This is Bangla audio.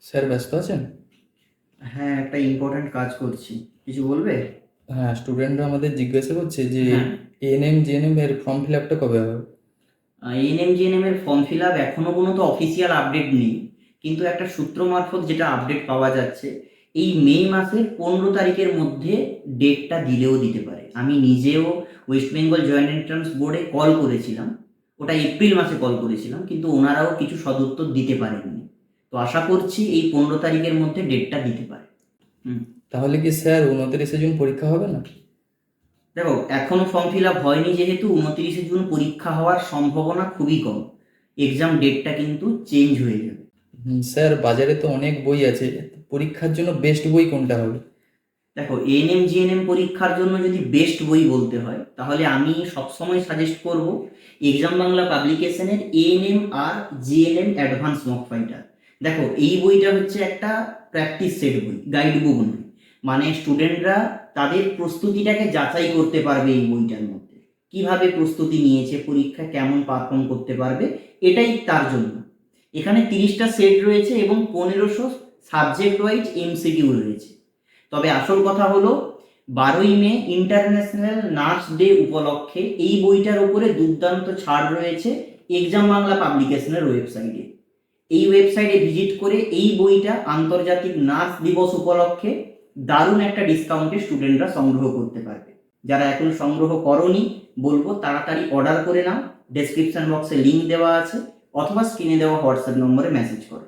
স্যার ব্যস্ত আছেন? হ্যাঁ, একটা ইম্পর্ট্যান্ট কাজ করছি। কিছু বলবে? হ্যাঁ, স্টুডেন্টরা আমাদের জিজ্ঞাসা করছে যে হ্যাঁ, এএনএম জিএনএম এর ফর্ম ফিল আপটা কবে হবে? এএনএম জিএনএম এর ফর্ম ফিল আপ এখনো কোনো তো অফিসিয়াল আপডেট নেই, কিন্তু একটা সূত্র মারফত যেটা আপডেট পাওয়া যাচ্ছে, এই মে মাসের 15 তারিখের মধ্যে ডেটটা দিলেও দিতে পারে। আমি নিজেও ওয়েস্ট বেঙ্গল জয়েন্ট এন্ট্রান্স বোর্ডে কল করেছিলাম, ওটা এপ্রিল মাসে কল করেছিলাম, কিন্তু ওনারাও কিছু সদুত্তর দিতে পারেননি। তো আশা করছি এই 15 তারিখের মধ্যে ডেটটা দিতে পারে। হুম। তাহলে কি স্যার 29শে জুন পরীক্ষা হবে না? দেখো, এখনো ফর্ম ফিল আপ হয়নি যেহেতু 29শে জুন পরীক্ষা হওয়ার সম্ভাবনা খুবই কম। এক্সাম ডেটটা কিন্তু চেঞ্জ হয়ে যাবে। স্যার বাজারে তো অনেক বই আছে, পরীক্ষার জন্য বেস্ট বই কোনটা হবে? দেখো, এএনএম জিএনএম পরীক্ষার জন্য যদি বেস্ট বই বলতে হয় তাহলে আমি সবসময় সাজেস্ট করব এক্সাম বাংলা পাবলিকেশনের এএনএম আর জিএনএম অ্যাডভান্স মক ফাইটার। দেখো, এই বইটা হচ্ছে একটা প্র্যাকটিস সেট বই, গাইড বুক নয়। মানে স্টুডেন্টরা তাদের প্রস্তুতিটাকে যাচাই করতে পারবে এই বইটার মধ্যে, কিভাবে প্রস্তুতি নিয়েছে, পরীক্ষা কেমন পারফর্ম করতে পারবে, এটাই তার জন্য। এখানে 30টা সেট রয়েছে এবং 1500 সাবজেক্ট ওয়াইজ এমসিকিউ রয়েছে। তবে আসল কথা হলো, 12ই মে ইন্টারন্যাশনাল নার্স ডে উপলক্ষে এই বইটার উপরে দুর্দান্ত ছাড় রয়েছে এক্সাম বাংলা পাবলিকেশনের ওয়েবসাইটে। এই ওয়েবসাইটে ভিজিট করে এই বইটা আন্তর্জাতিক নার্স দিবস উপলক্ষে দারুণ একটা ডিসকাউন্টে স্টুডেন্টরা সংগ্রহ করতে পারবে। যারা এখন সংগ্রহ করনি, বলবো তাড়াতাড়ি অর্ডার করে নাও। ডেসক্রিপশন বক্সে লিঙ্ক দেওয়া আছে, অথবা স্ক্রিনে দেওয়া হোয়াটসঅ্যাপ নম্বরে মেসেজ করো।